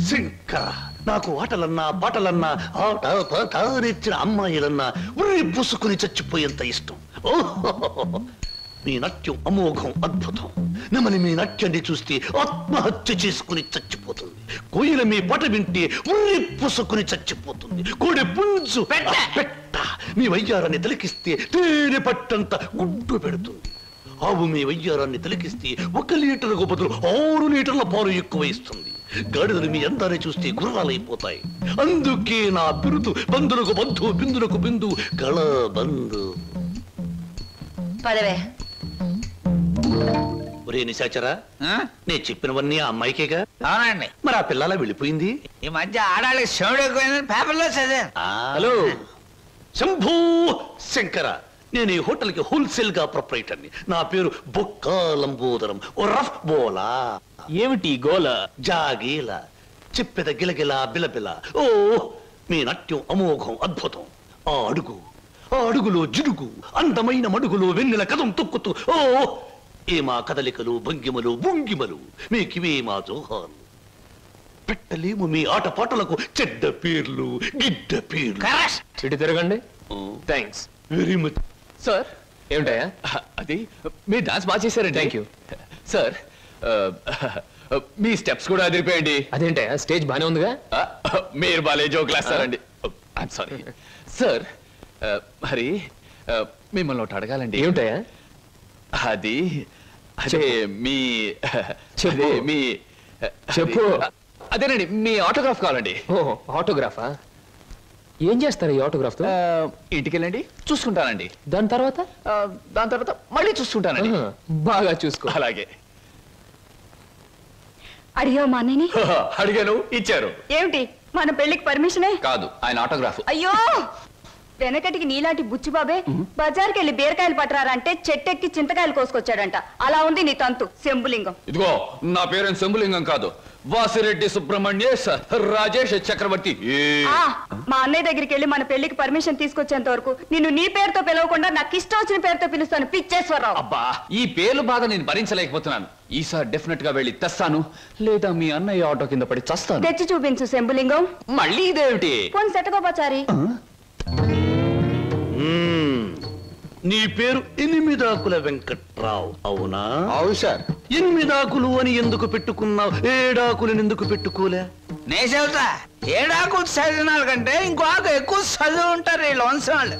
Shankara, నాకు ఆటలన్నా పాటలన్నా ఆట పాట నేర్చిన అమ్మాయిలన్నా ఉర్రి పూసుకుని చచ్చిపోయేంత ఇష్టం. మీ నాట్యం అమోఘం, అద్భుతం. నమని మీ నాట్యాన్ని చూస్తే ఆత్మహత్య చేసుకుని చచ్చిపోతుంది. కోయిల మీ పాట వింటే ఉర్రి పూసుకుని చచ్చిపోతుంది. కోడి పుంజు పెట్ట మీ వయ్యారాన్ని తిలకిస్తే తేనె పట్టంత గుడ్డు పెడుతుంది. ఆవు మీ వయ్యారాన్ని తిలకిస్తే 1 లీటర్కు బదులు 6 లీటర్ల పాలు ఎక్కువ ఇస్తుంది. గాడిదలు మీ అందాన్ని చూస్తే గుర్రాలైపోతాయి. అందుకే నా బిరుదు బంధులకు బంధు, బిందులకు బిందు, గళ బంధు. పదవే. ఒరే నిశాచరా, నేను చెప్పినవన్నీ ఆ అమ్మాయికేగా? అవునండి. మరి ఆ పిల్లలా వెళ్ళిపోయింది. ఈ మధ్య ఆడాళ్ళకి శివుడు ఎక్కువైందని పేపర్లో చదివాను. హలో శంభూ శంకర, నేను ఈ హోటల్ కి హోల్సేల్ గా ప్రొపరేటర్ని. నా పేరు బొక్కా లంబోదరం, ఓ రఫ్ బోలా. ఏమిటి గోల? జాగీల చెప్పెద గిలగిల బిలబిల. ఓ మీ నాట్యం అమోఘం, అద్భుతం. ఆ అడుగులో జిడుగు, అందమైన మడుగులో వెన్నెల కథం తొక్కుతూ. ఓ ఏ మా కదలికలు, భంగిమలు, భుంగిమలు, మీకివే మా జోహాలు. పెట్టలేము మీ ఆటపాటలకు చెడ్డ పేర్లు, గిడ్డ పేర్లు. ఇటు తిరగండి. Thanks very much sir. ఏమిటయా అది? మీరు డాన్స్ బాగా చేశారండి. Thank you sir. మీ స్టెప్స్ కూడా అదిరిపోయండి. అదేంటయా, స్టేజ్ బానే ఉందిగా? మీరు బాలే జోక్ వేస్తారండి. I'm sorry sir. మరి మిమ్మల్ని ఒకటి అడగాలండి. ఏమిటయా? అది అదే మీ చెప్పు. అదేనండి, మీ ఆటోగ్రాఫ్ కావాలండి. ఆటోగ్రాఫా? ఏం చేస్తారు ఈ ఆటోగ్రాఫ్ తో? ఇంటికి వెళ్ళండి, చూసుకుంటానండి. దాని తర్వాత మళ్ళీ చూసుకుంటానండి. బాగా చూసుకో. అలాగే. అడిగావు మా అన్నయ్యని? అడిగాను, ఇచ్చారు. ఏమిటి, మన పెళ్లికి పర్మిషనే? కాదు, ఆయన ఆటోగ్రాఫ్. అయ్యో, వెనకటికి నీలాంటి బుచ్చిబాబే బజార్కి వెళ్ళి బీరకాయలు పట్టరారంటే చెట్టెక్కి చింతకాయలు కోసుకొచ్చాడంట. అలా ఉంది నీ తంతు శంభులింగం. ఇదిగో, నా పేరు శంభులింగం కాదు, వాసిరెడ్డి సుబ్రహ్మణ్యేశ్ రాజేష్ చక్రవర్తి. మా అన్నయ్య దగ్గరికి వెళ్ళి మన పెళ్లికి పర్మిషన్ తీసుకొచ్చేంత వరకు నిన్ను నీ పేరుతో పిలవకుండా నాకు ఇష్టం వచ్చిన పేరుతో పిలుస్తాను, పిచ్చేశ్వరరావు. అబ్బా, ఈ పేర్లు బాధ నేను భరించలేకపోతున్నాను. ఈసారి డెఫినెట్ గా వెళ్ళి తెస్తాను, లేదా మీ అన్నయ్య ఆటో కింద పడి చస్తాను. తెచ్చి చూపించు శంభులింగం. మళ్ళీ ఇదేమిటి? పోని సెటకోపచారి. నీ పేరు 8 ఆకుల వెంకట్రావు, అవునా? అవును సార్. 8 ఆకులు అని ఎందుకు పెట్టుకున్నావు? 7 ఆకులను ఎందుకు పెట్టుకోలే? నే చెబుతా, 7 ఆకులు చదివినాల కంటే ఇంకో ఆకు ఎక్కువ చదివి ఉంటారు ఈ లోన్సం వాళ్ళు.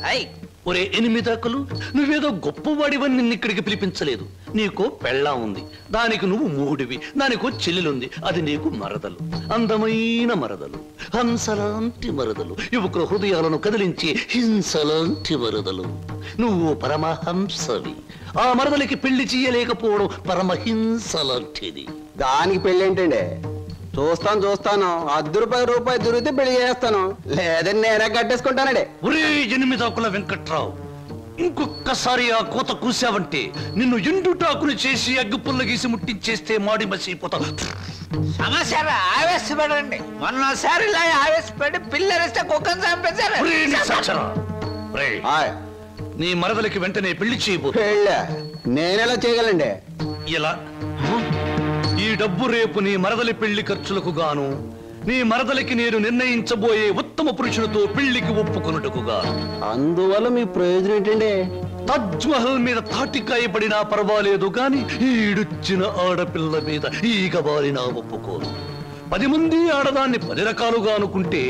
ఒరే 8 ఆకులు, నువ్వేదో గొప్పవాడివని నిన్ను ఇక్కడికి పిలిపించలేదు. నీకో పెళ్ళాం ఉంది, దానికి నువ్వు మూడివి. దానికో చెల్లెలుంది, అది నీకు మరదలు. అందమైన మరదలు, హంసలాంటి మరదలు, యువకుల హృదయాలను కదిలించి హింసలాంటి మరదలు. నువ్వు పరమహంసవి. ఆ మరదలికి పెళ్లి చేయలేకపోవడం పరమహింస లాంటిది. దానికి పెళ్ళి ఏంటండి? చూస్తాను ₹10 దొరికితే పెళ్లి చేస్తాను, లేదని నేనే కట్టేసుకుంటానండి. ఒరే 8 ఆకుల వెంకట్రావు, ఇంకొక్కసారి ఆ కోత కూసావంటే నిన్ను ఎండుటాకుని చేసి అగ్గు పుల్ల గీసి ముట్టించేస్తే మాడి మసిపోతా. సమాచారం ఆవేశపడండి. మొన్నసారి ఇలా ఆవేశపడి పిల్లరిస్తే కుక్కను చంపేశారు. నీ మరదలకి వెంటనే పెళ్లి చేయబో. నేనెలా చేయగలండి? ఎలా? ఈ డబ్బు రేపు నీ మరదలి పెళ్లి ఖర్చులకు గాను నీ మరదలికి నేను నిర్ణయించబోయే ఉత్తమ పురుషులతో పెళ్లికి ఒప్పుకొనుటకు గాను. అందువల్ల మీ ప్రయోజనం ఏంటండి? తాజ్ మహల్ మీద తాటికాయ పడినా పర్వాలేదు గాని ఈడుచ్చిన ఆడపిల్ల మీద ఈగ బారినా ఒప్పుకోను. 10 మంది ఆడదాన్ని 10 రకాలుగా అనుకుంటే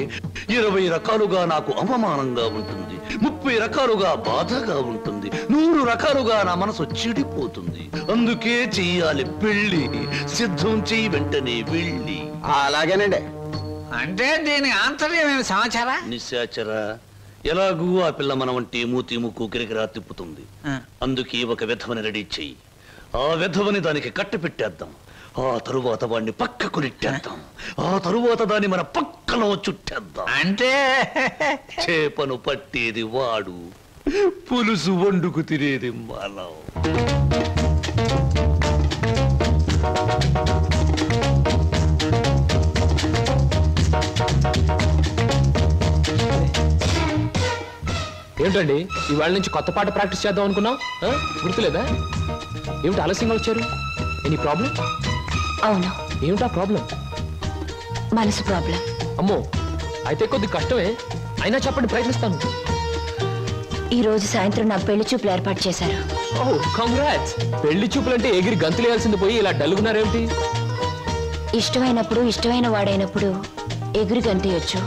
20 రకాలుగా నాకు అవమానంగా ఉంటుంది, 30 రకాలుగా బాధగా ఉంటుంది, 100 రకాలుగా నా మనసు చెడిపోతుంది. అందుకే చెయ్యాలి పెళ్లి. సిద్ధం చెయ్యి వెంటనే వెళ్ళి. అలాగేనండి. అంటే దీని ఆంతర్యమైన సమాచారా? నిశాచరా, ఎలాగూ ఆ పిల్ల మన వంటి మూతి ముక్కు కిరికిరా తిప్పుతుంది. అందుకే ఒక విధవని రెడీ చెయ్యి. ఆ విధవని దానికి కట్టు పెట్టేద్దాం. ఆ తరువాత వాడిని పక్కకు నెట్టేద్దాం. ఆ తరువాత దాన్ని మన పక్కలో చుట్టేద్దాం. అంటే చేపను పట్టేది వాడు, పులుసు వండుకు తినేది మనం. ఏమిటండి ఇవాళ నుంచి కొత్త పాట ప్రాక్టీస్ చేద్దాం అనుకున్నాం, గుర్తులేదా? ఏమిటి ఆలస్యంగా వచ్చారు? Any problem? అవును. ఏమిటా ప్రాబ్లం? మనసు ప్రాబ్లం. అమ్మో, అయితే కొద్ది కష్టమే, అయినా చెప్పండి, ప్రయత్నిస్తాను. ఈ రోజు సాయంత్రం నా పెళ్లి చూపులు ఏర్పాటు చేశారు. ఓ కంగ్రాట్స్. పెళ్లి చూపులంటే ఎగిరి గంతులేయాల్సింది పోయి ఇలా డల్గున్నారేమిటి? ఇష్టమైనప్పుడు ఇష్టమైన వాడైనప్పుడు ఎగిరి గంతేయొచ్చు.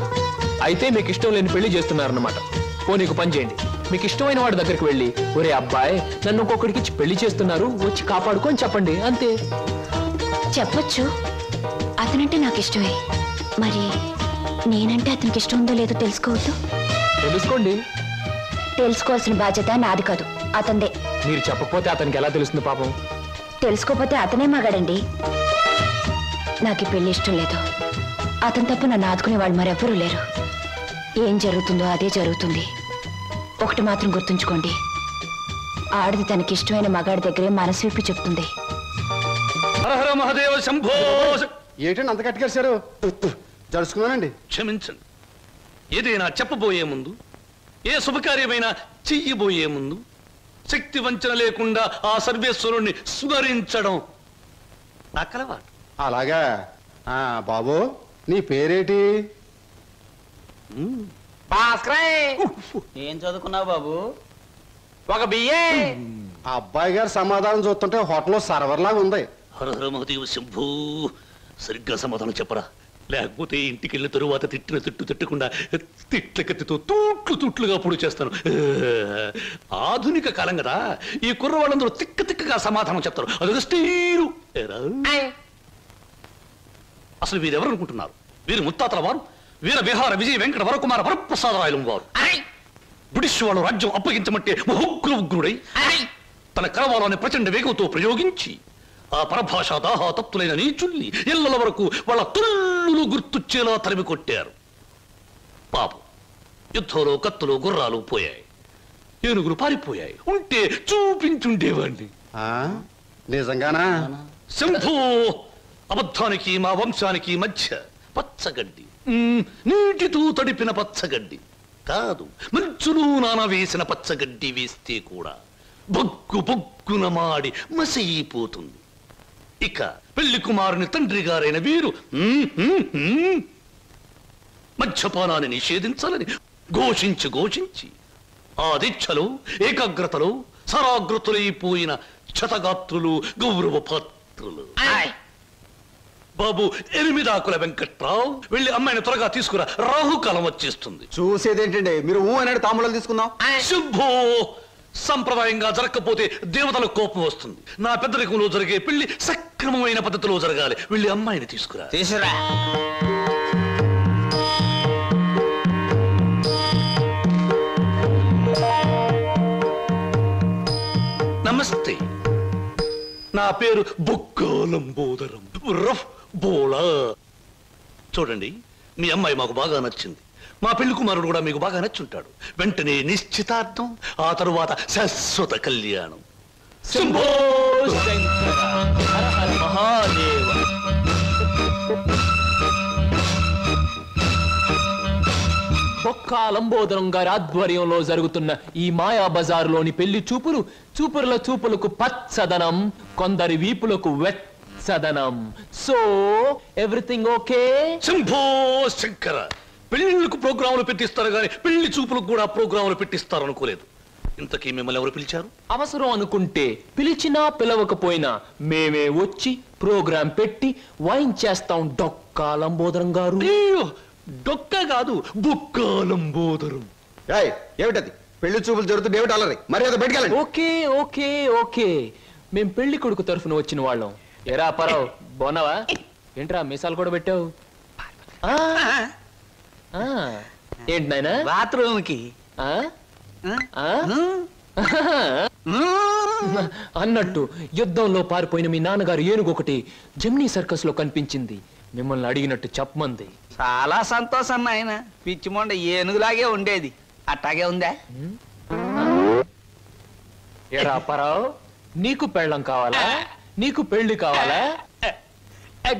అయితే మీకు ఇష్టం లేని పెళ్లి చేస్తున్నారన్నమాట. నీకు పని చేయండి, మీకు ఇష్టమైన వాడి దగ్గరికి వెళ్ళి, ఒరే అబ్బాయి నన్ను ఒక్కొక్కడికి ఇచ్చి పెళ్లి చేస్తున్నారు, వచ్చి కాపాడుకొని చెప్పండి, అంతే. చెప్పొచ్చు, అతనంటే నాకు ఇష్టమే. మరి నేనంటే అతనికి ఇష్టం ఉందో లేదో తెలుసుకోవద్దు? తెలుసుకోండి. తెలుసుకోవాల్సిన బాధ్యత నాది కాదు, అతందే. మీరు చెప్పకపోతే అతనికి ఎలా తెలుస్తుంది పాపం? తెలుసుకోపోతే అతనే మగాడండి. నాకు ఈ పెళ్లి ఇష్టం లేదు. అతను తప్ప నన్ను ఆదుకునే వాళ్ళు మరెవ్వరూ లేరు. ఏం జరుగుతుందో అదే జరుగుతుంది. ఒకటి మాత్రం గుర్తుంచుకోండి, ఆడది తనకి ఇష్టమైన మగాడి దగ్గరే మనసు విప్పి చెప్తుంది. మహాదేవ శంభో. ఏంటండి అంత కట్టుకేశారు? జరుచుకున్నానండి. క్షమించండి. ఏదైనా చెప్పబోయే ముందు, ఏ శుభకార్యమైనా చెయ్యబోయే ముందు శక్తి వంచన లేకుండా ఆ సర్వేశ్వరుణ్ణి స్మరించడం నా కలవాటు. అలాగా. బాబు నీ పేరేటి? ఏం చదువుకున్నావు బాబు? ఒక బిఏ. ఆ అబ్బాయి గారు సమాధానం చూస్తుంటే హోటల్లో సర్వర్ లాగా ఉంది. హరహర మహదేవ శంభూ. సరిగ్గా సమాధానం చెప్పరా, లేకపోతే ఇంటికి వెళ్ళిన తరువాత తిట్టిన తిట్టు తిట్టకుండా తిట్ల కత్తితో తూట్లుగా పొడి చేస్తాను. ఆధునిక కాలం కదా, ఈ కుర్రవాళ్ళందరూ తిక్కగా సమాధానం చెప్తారు. అదొక స్టీరు. అసలు వీరెవరు అనుకుంటున్నారు? వీరు ముత్తాతల వారు, వీర విహార విజయ వెంకట వరకుమార వరప్రసాదరాయలు వారు. బ్రిటిష్ వాళ్ళు రాజ్యం అప్పగించమంటే ఉగ్రుడై తన కరవాలని ప్రచండ వేగంతో ప్రయోగించి ఆ పరభాషా దాహాతత్తులైన నీచుల్ని ఇళ్ల వరకు వాళ్ళ తుల్లులు గుర్తుచ్చేలా తరిమి కొట్టారు. పాపం, యుద్ధంలో కత్తులు గుర్రాలు పోయాయి, ఏనుగులు పారిపోయాయి. ఉంటే చూపించుండేవాడిని. నిజంగానా? శంభూ. అబద్ధానికి మా వంశానికి మధ్య పచ్చగడ్డి, నీటితో తడిపిన పచ్చగడ్డి కాదు, మంచులు నాన వేసిన పచ్చగడ్డి వేస్తే కూడా బొగ్గున మాడి మసైపోతుంది. ఇక పెళ్లి కుమారుని తండ్రి గారైన వీరు మద్యపానాన్ని నిషేధించాలని ఘోషించి ఆ దీక్షలో ఏకాగ్రతలో సరాగ్రతులైపోయిన క్షతగాత్రులు, గౌరవ పాత్రులు. బాబు 8 ఆకుల వెంకట్రావు, వెళ్ళి అమ్మాయిని త్వరగా తీసుకురా, రాహుకాలం వచ్చేస్తుంది. చూసేదేంటండి, మీరు అన్నాడు తాంబూలాలు తీసుకుందాం. శుభో. సంప్రదాయంగా జరగకపోతే దేవతలకు కోపం వస్తుంది. నా పెద్దరికంలో జరిగే పెళ్లి సక్రమమైన పద్ధతిలో జరగాలి. వెళ్ళి అమ్మాయిని తీసుకురా. తీసురా. నమస్తే, నా పేరు బొక్కాలంబోదరం రఫ్ బోళా. చూడండి, మీ అమ్మాయి మాకు బాగా నచ్చింది. మా పెళ్లి కుమారుడు కూడా మీకు బాగా నచ్చుంటాడు. వెంటనే నిశ్చితార్థం, ఆ తరువాత శాశ్వత కళ్యాణం. శంభో శంకర హర హర మహాదేవ. బొక్కా లంబోదరం గారి ఆధ్వర్యంలో జరుగుతున్న ఈ మాయా బజారులోని పెళ్లి చూపులు చూపుల చూపులకు పచ్చదనం, కొందరి వీపులకు వెచ్చదనం. So everything okay? Shambho Shankara, పెళ్లిళ్ళకు ప్రోగ్రాములు పెట్టిస్తారు కానీ పెళ్లి చూపులకు కూడా ప్రోగ్రాములు పెట్టిస్తారు అనుకోలేదు. ఇంతకీ మిమ్మల్ని ఎవరు పిలిచారు? అవసరం అనుకుంటే పిలిచినా పిలవకపోయినా మేమే వచ్చి ప్రోగ్రాం పెట్టి వైన్ చేస్తాం. డొక్కా లంబోదరం గారు. డొక్క కాదు, బుక్కాలంబోదరం. ఏమిటది? పెళ్లి చూపులు జరుగుతుంది, ఏమిటి అలరి? మరి అది బయటకెళ్ళండి. ఓకే ఓకే ఓకే, మేం పెళ్లి కొడుకు తరఫున వచ్చిన వాళ్ళం. ఎరా పరావు, బాగున్నావా? ఏంట్రా మీసాలు కూడా పెట్టావు? ఏంటి నాయనా? బాత్రూమ్ కి అన్నట్టు యుద్ధంలో పారిపోయిన మీ నాన్నగారు ఏనుగొకటి జమ్నీ సర్కస్ లో కనిపించింది. మిమ్మల్ని అడిగినట్టు చెప్పమంది. చాలా సంతోషం నాయన. పిచ్చి మొండ ఏనుగులాగే ఉండేది, అట్టాగే ఉందా? ఎరా పరావు, నీకు పెళ్ళం కావాలా? నీకు పెళ్లి కావాలా?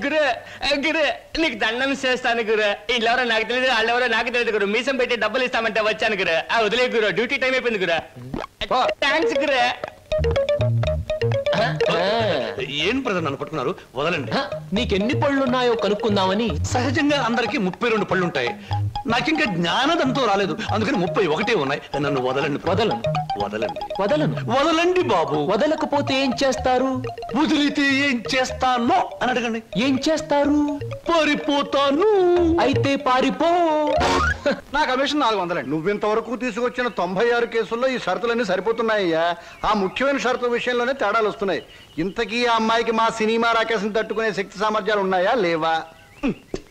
గురు గురు, నీకు దండం చేస్తాను గురు. వీళ్ళెవరో నాకు తెలియదు, వాళ్ళెవరో నాకు తెలియదు గురు. మీసం పెట్టి డబ్బులు ఇస్తామంటే వచ్చాను గురు. వదిలే గురు, డ్యూటీ టైం అయిపోయింది గురు. థ్యాంక్స్ గురు. ఏం ప్రజలు నన్ను పట్టుకున్నారు? వదలండి. నీకెన్ని పళ్ళున్నాయో కనుక్కుందామని. సహజంగా అందరికి 32 పళ్ళుంటాయి. నాకింకా జ్ఞానదంతో రాలేదు, అందుకని 31 ఉన్నాయి. నన్ను వదలండి. వదలను వదలండి. వదలను. వదలండి బాబు. వదలకపోతే ఏం చేస్తారు? వదిలితే ఏం చేస్తానో అని అడగండి. ఏం చేస్తారు? పారిపోతాను. అయితే పారిపో. నా కమిషన్ 400. నువ్వింతవరకు తీసుకొచ్చిన 96 కేసుల్లో ఈ షరతులన్నీ సరిపోతున్నాయ్యా. ఆ ముఖ్యమైన షరతుల విషయంలోనే తేడాలు వస్తున్నాయి. ఇంతకీ ఆ అమ్మాయికి మా సినిమా రాకేశం తట్టుకునే శక్తి సామర్థ్యాలు ఉన్నాయా లేవా?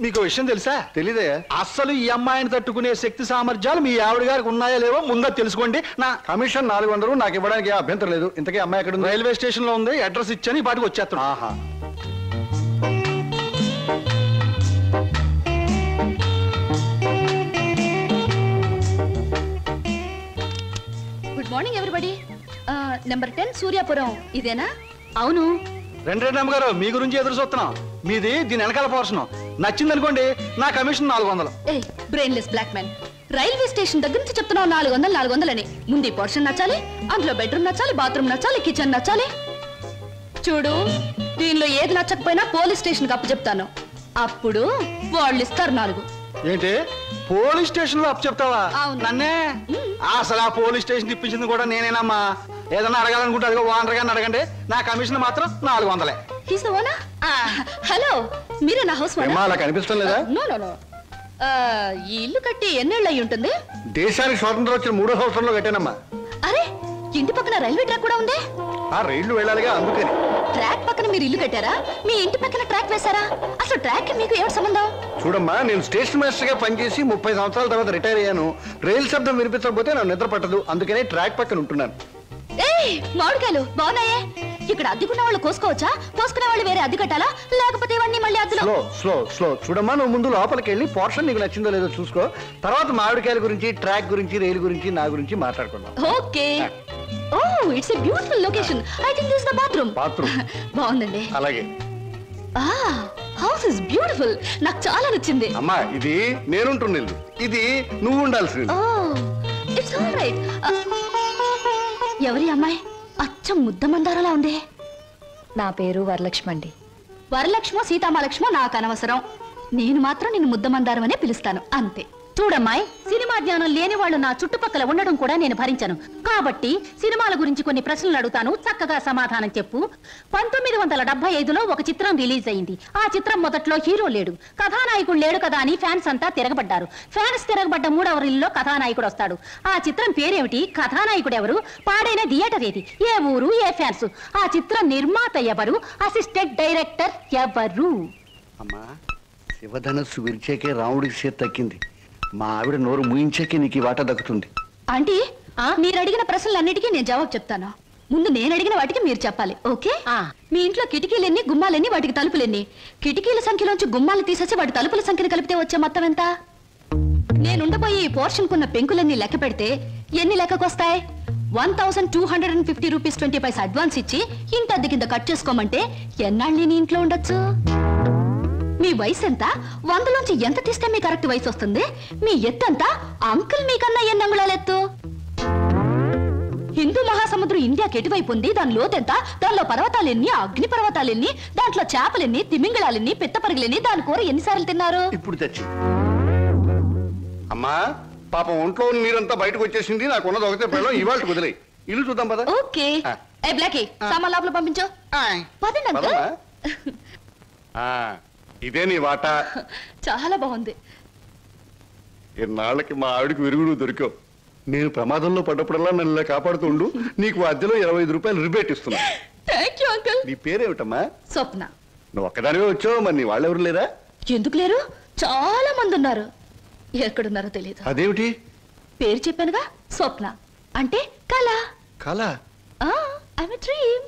మీకు విషయం తెలుసా? తెలీదే. అస్సలు ఈ అమ్మాయిని తట్టుకునే శక్తి సామర్థ్యాలు మీ ఆవిడ గారికి ఉన్నాయా లేవో ముందా తెలుసుకోండి. నా కమిషన్ 400 నాకు ఇవ్వడానికి అభ్యంతరం లేదు. ఇంతకీ అమ్మాయి ఎక్కడ ఉంది? రైల్వే స్టేషన్ లో ఉంది. అడ్రస్ ఇచ్చాను, ఈ పాటికి వచ్చేస్తాను. ఆహా. Good morning everybody. Number 10 Suryapuram ఇదేనా? అవును. రెండు అమ్మగారు, మీ గురించి ఎదురు చూస్తున్నాం. మీది దీని వెనకాల పోర్షన్. నచ్చింది అనుకోండి, నా commission 400. A brainless black man, railway station దగ్గర నుంచి చెప్తున్నావు 400 అని. ముందు పోర్షన్ నచ్చాలి, అందులో బెడ్రూమ్ నచ్చాలి, బాత్రూమ్ నచ్చాలి, కిచెన్ నచ్చాలి. చూడు, దీనిలో ఏది నచ్చకపోయినా పోలీస్ స్టేషన్ కి అప్పు చెప్తాను. అప్పుడు వాళ్ళు ఇస్తారు 4. ఏంటి పోలీస్ స్టేషన్ లో అప్పు చెప్తావా? అవును. నన్నే? అసలు ఆ పోలీస్ స్టేషన్ ఇప్పించింది కూడా నేనేనమ్మా. ఏదన్నా అడగాలనుకుంటే అదిగో ఓనర్ గారిని అడగండి. నా కమిషన్ మాత్రం 400. హలో, మీరే నా హౌస్ అలా కనిపిస్తాం లేదా? ఈ ఇల్లు కట్టి ఎన్నేళ్ళు అయి ఉంటుంది? దేశానికి స్వాతంత్రం వచ్చిన 3వ సంవత్సరంలో కట్టానమ్మా. అరే, ఇంటి పక్కన రైల్వే ట్రాక్ కూడా ఉంది. ఆ రైళ్లు వెళ్ళాలిగా, అందుకని. ట్రాక్ పక్కన మీరు ఇల్లు కట్టారా? మీ ఇంటి పక్కన ట్రాక్ వేశారా? అసలు ట్రాక్ మీకు ఏమిటి సంబంధం? చూడమ్మా, నేను స్టేషన్ మాస్టర్ గా పనిచేసి 30 సంవత్సరాల తర్వాత రిటైర్ అయ్యాను. రైలు శబ్దం వినిపించకపోతే నాకు నిద్ర పట్టదు, అందుకనే ట్రాక్ పక్కన ఉంటున్నాను. ఏయ్, మామిడికాయలు బాగున్నాయే. ఇక్కడ అద్దెకున్న వాళ్ళు కోసుకోవచ్చా? కోసుకునే వాళ్ళు వేరే అద్దె కట్టాలా? లేకపోతే ఇవన్నీ మళ్ళీ అద్దెలో? Slow slow slow. చూడమ్మా, నువ్వు ముందు లోపలికి వెళ్ళి పోర్షన్ నీకు నచ్చిందో లేదో చూసుకో. తర్వాత మామిడికాయల గురించి, ట్రాక్ గురించి, రైలు గురించి, నా గురించి మాట్లాడుకుందాం. Okay. Oh, it's a beautiful location. I think this the bathroom. బాగుందండి. అలాగే. House is beautiful. నాకు చాలా నచ్చింది. అమ్మా, ఇది నేనుంటున్న ఇల్లు, ఇది నువ్వు ఉండాల్సింది. It's all right. ఎవరి అమ్మాయి? అచ్చం ముద్ద మందారలా ఉంది. నా పేరు వరలక్ష్మి అండి. వరలక్ష్మో సీతామలక్ష్మో నాకు అనవసరం. నేను మాత్రం నిన్ను ముద్ద మందారం అనే పిలుస్తాను, అంతే. చూడమ్మాయి, సినిమా జ్ఞానం లేని వాళ్ళు నా చుట్టుపక్కల ఉండడం కూడా నేను భరించను. కాబట్టి సినిమాల గురించి కొన్ని ప్రశ్నలు అడుగుతాను, చక్కగా సమాధానం చెప్పు. 1975లో ఒక చిత్రం రిలీజ్ అయింది. ఆ చిత్రం మొదట్లో హీరో లేడు, కథానాయకుడు లేడు కదా అని ఫ్యాన్స్ అంతా తిరగబడ్డారు. ఫ్యాన్స్ తిరగబడ్డ 3వ రీల్లో కథానాయకుడు వస్తాడు. ఆ చిత్రం పేరేమిటి? కథానాయకుడు ఎవరు? పాడైన థియేటర్ ఏది? ఏ ఊరు? ఏ ఫ్యాన్స్? ఆ చిత్రం నిర్మాత ఎవరు? అసిస్టెంట్ డైరెక్టర్ ఎవరు? అమ్మా, శివధనస్సు విరిచాకే రాముడికి చేతి తక్కింది. మా ఆవిడ నోరు ముయించాకే నీకు ఈ వాట దక్కుతుంది. ఆంటీ, మీరు అడిగిన ప్రశ్నలన్నిటికీ నేను జవాబు చెప్తాను. ముందు నేను అడిగిన వాటికి మీరు చెప్పాలి, ఓకే? మీ ఇంట్లో కిటికీలెన్ని, గుమ్మాలెన్ని, వాటికి తలుపులెన్ని? కిటికీల సంఖ్యలోంచి గుమ్మాలు తీసేసి వాటి తలుపుల సంఖ్యను కలిపితే వచ్చే మొత్తం ఎంత? నేనుండబోయే ఈ పోర్షన్ కున్న పెంకులన్నీ లెక్క పెడితే ఎన్ని లెక్కకొస్తాయి? 1250 రూపీస్ 20 పైసా అడ్వాన్స్ ఇచ్చి ఇంటి అద్దె కింద కట్ చేసుకోమంటే ఎన్నాళ్ళు నేను ఇంట్లో ఉండొచ్చు? మీ వయసు ఎంత? 100లోంచి ఎంత తీస్తే మీ కరెక్ట్ వయసు వస్తుంది? మీ ఎత్తు ఎంత? అంకుల్ మీకన్నా ఎన్ని అంగుళాలు ఎత్తు? హిందూ మహాసముద్రం ఇండియాకి ఎటువైపు ఉంది? దాని లోతెంత? దానిలో పర్వతాలెన్ని, అగ్ని పర్వతాలెన్ని, దాంట్లో చేపలెన్ని, తిమింగళాలెన్ని, పిత్తపరుగులెన్ని, దాని కూర ఎన్నిసార్లు తిన్నారు? ఇప్పుడు తెచ్చి అమ్మా పాపం ఒంట్లో నీరంతా బయటకు వచ్చేసింది, నాకు ఉన్నది ఒకటే పిల్లలు ఇవాళ కుదిలే. ఇల్లు చూద్దాం పద. ఓకే. ఏ బ్లాకీ, సామాన్ లోపల పంపించు. పదండి అంకుల్. ఇదే నీ వాట. చాలా బాగుంది. ఇన్నాళ్ళకి మా ఆవిడికి విరుగుడు దొరికావు. నేను ప్రమాదంలో పడ్డప్పుడల్లా నన్ను ఇలా కాపాడుతుండు. నీకు అద్దెలో 25 రూపాయలు రిబేట్ ఇస్తున్నా. Thank you uncle. నీ పేరేమిటమ్మా? స్వప్న. నువ్వు ఒక్కదానివే వచ్చావు, మరి నీ వాళ్ళెవరు లేరా? ఎందుకు లేరు? చాలా మంది ఉన్నారు. ఎక్కడున్నారో తెలియదు. అదేమిటి? పేరు చెప్పానుగా, స్వప్న అంటే కళ. కళ? I'm a dream.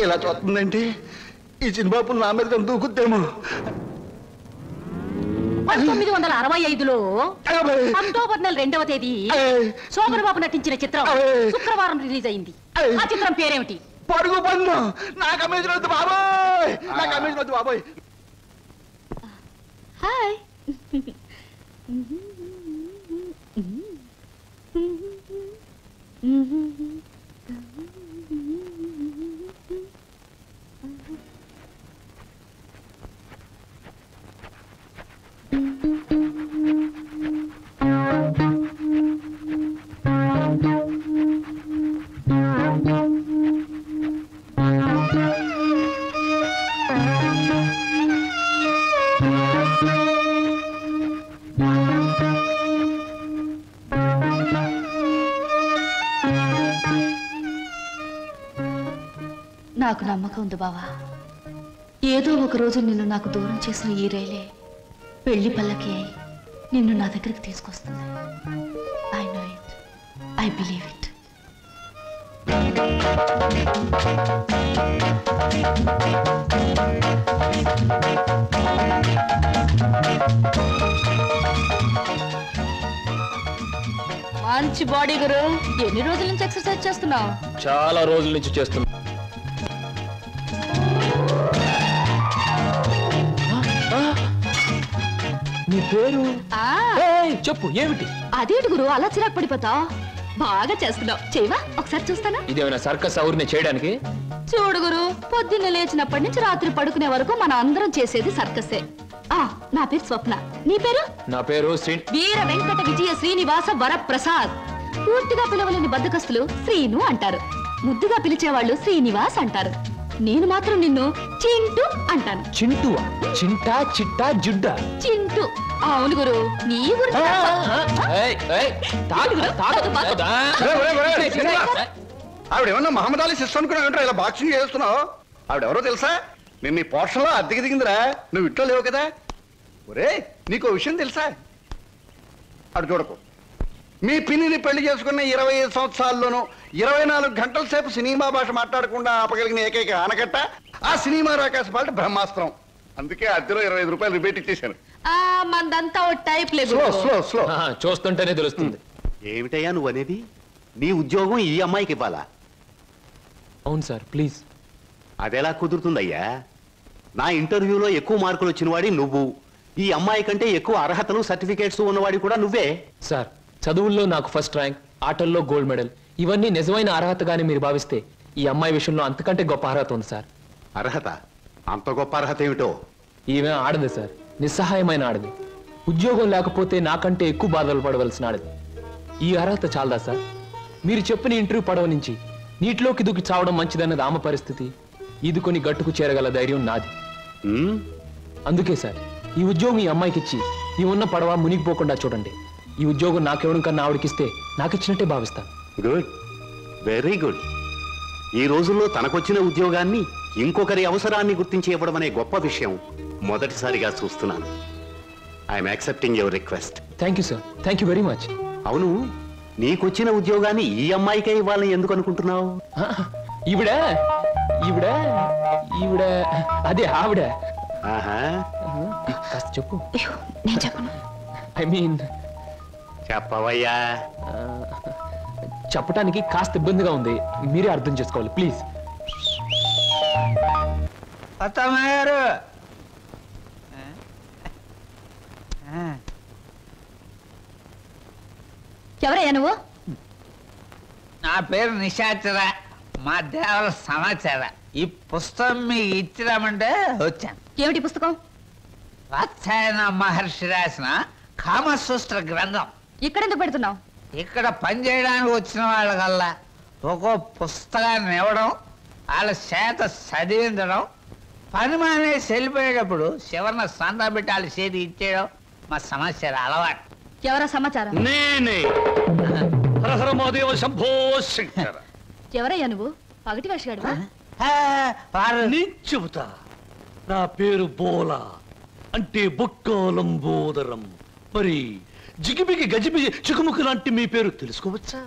ఇలా చూస్తుందంటే ఈ చిన్నబాబులు నా మీద దూకుద్దేమో. 1965లో అక్టోబర్ నెల 2వ తేదీ శోభన్ బాబు నటించిన చిత్రం శుక్రవారం రిలీజ్ అయింది. ఆ చిత్రం పేరేమిటి? పడుగు పన్ను. నాకు అమేజన్ వద్దు బాబోయ్, నాకు అమేజన్ వద్దు బాబోయ్. హాయ్. నాకు నమ్మకం ఉంది బావా, ఏదో ఒక రోజు నిన్ను నాకు దూరం చేసిన ఈ రైలే పెళ్లి పల్లకి అయి నిన్ను నా దగ్గరికి తీసుకొస్తుంది. I know it, I believe it. మంచి బాడీ గురు. ఎన్ని రోజుల నుంచి ఎక్సర్సైజ్ చేస్తున్నావు? చాలా రోజుల నుంచి చేస్తున్నా. నీ పేరు చెప్పు, ఏమిటి? అదేంటి గురు అలా చిరాకు పడిపోతావు? బాగా చేస్తున్నావు. చేయవా ఒకసారి చూస్తానా? ఇదేమైనా సర్కస్ ఔర్ని చేయడానికి? చూడు గురు, పొద్దున్న లేచినప్పటి నుంచి రాత్రి పడుకునే వరకు మనం అందరం చేసేది సర్కసే. నా పేరు స్వప్న. నీ పేరు? నా పేరు వీర వెంకట విజయ శ్రీనివాస వరప్రసాద్. పూర్తిగా పిలవలేని బద్దకస్తులు శ్రీను అంటారు, ముద్దుగా పిలిచేవాళ్ళు శ్రీనివాస్ అంటారు. నేను మాత్రం నిన్ను చింటూ అంటాను. చింటూవా? చింటా, చిట్టా, జుడ్డా? చింటూ. అవును గురు, నీ గురించి ఆవిడేమన్నా మహమ్మద్ అలీ సిస్టర్ అనుకున్నావు, ఇలా బాక్సింగ్ చేస్తున్నావు. ఆవిడెవరో తెలుసా? నేను నీ పోర్షన్లో అద్దెకి దిగిందిరా, నువ్వు ఇంట్లో లేవు కదా. ఒరే నీకు విషయం తెలుసా? అటు చూడకు. మీ పిన్నిని పెళ్లి చేసుకున్న 25 సంవత్సరాల్లోనూ 24 గంటల సేపు సినిమా భాష మాట్లాడకుండా ఆపగలిగిన ఏకైక ఆనకట్ట ఆ సినిమా రాకాశ పాట బ్రహ్మాస్త్రం. అందుకే అద్దెలో 25 రూపాయలు రిబేట్ ఇచ్చేశాను. మందంతా ఓ టైప్ లేదు. చూస్తుంటేనే తెలుస్తుంది. ఏమిటయ్యా నువ్వు అనేది? నీ ఉద్యోగం ఈ అమ్మాయికి ఇవ్వాలా? అవును సార్, ప్లీజ్. అదెలా కుదురుతుందయ్యా? నా ఇంటర్వ్యూలో ఎక్కువ మార్కులు వచ్చిన వాడి నువ్వు, ఈ అమ్మాయి కంటే ఎక్కువ అర్హతలు సర్టిఫికేట్స్ ఉన్నవాడి కూడా నువ్వే. సార్, చదువుల్లో నాకు ఫస్ట్ ర్యాంక్, ఆటల్లో గోల్డ్ మెడల్, ఇవన్నీ నిజమైన అర్హతగానే మీరు భావిస్తే ఈ అమ్మాయి విషయంలో అంతకంటే గొప్ప అర్హత ఉంది సార్. అర్హత? అంత గొప్ప అర్హత ఏమిటో? ఈమె ఆడదు సార్, నిస్సహాయమైన ఆడది. ఉద్యోగం లేకపోతే నాకంటే ఎక్కువ బాధలు పడవలసిన ఆడది. ఈ అర్హత చాలదా సార్? మీరు చెప్పిన ఇంటర్వ్యూ పడవ నుంచి నీటిలోకి దూకి చావడం మంచిదన్నది ఆమె పరిస్థితి. ఈదుకొని గట్టుకు చేరగల ధైర్యం నాది. అందుకే సార్ ఈ ఉద్యోగం ఈ అమ్మాయికి ఇచ్చి ఈ ఉన్న పడవ మునిగిపోకుండా చూడండి. ఈ ఉద్యోగం నాకెవడం కన్నా ఆవిడకిస్తే నాకిచ్చినట్టే భావిస్తాను. Good, very good. ఈ రోజుల్లో తనకొచ్చిన ఉద్యోగాన్ని ఇంకొకరి అవసరాన్ని గుర్తించి ఇవ్వడం అనే గొప్ప విషయం మొదటిసారిగా చూస్తున్నాను. I'm accepting your request. Thank you sir, thank you very much. అవును, నీకొచ్చిన ఉద్యోగాన్ని ఈ అమ్మాయికే ఇవ్వాలని ఎందుకు అనుకుంటున్నావు? ఈవిడ ఈవిడ ఈవిడ అదే ఆవిడ. కాస్త చెప్పు. నేను చెప్పను. ఐ మీన్ చెప్పవయ్యా. చెప్పడానికి కాస్త ఇబ్బందిగా ఉంది, మీరే అర్థం చేసుకోవాలి ప్లీజ్. అత్తమ్మారు ఎవరయ్యా నువ్వు? నా పేరు నిశాచర, మా దేవర సమాచార. ఈ పుస్తకం మీకు ఇచ్చిరామంటే వచ్చాను. ఏమిటి పుస్తకం? వాత్సాయన మహర్షి రాసిన కామసూత్ర గ్రంథం. ఇక్కడెందుకు పెడుతున్నావు? ఇక్కడ పనిచేయడానికి వచ్చిన వాళ్ళకల్లా ఒక్కో పుస్తకాన్ని ఇవ్వడం, వాళ్ళ చేత చదివించడం, పని మానేసి వెళ్ళిపోయేటప్పుడు చివరిన సంతా పెట్టి వాళ్ళ చేతి ఇచ్చేయడం మా సమాచారం అలవాటు. ఎవరా సమాచారం? నేనే హరహరమహాదేవ శంభో శంకర. ఎవరయ్యా నువ్వు? పగటి వేషగాడువా? నీ చెబుతా. నా పేరు బోలా, అంటే బొక్కోలంబోదరం. మరి జిగిబిగి గజిబిగి చికుముకు లాంటి మీ పేరు తెలుసుకోవచ్చా?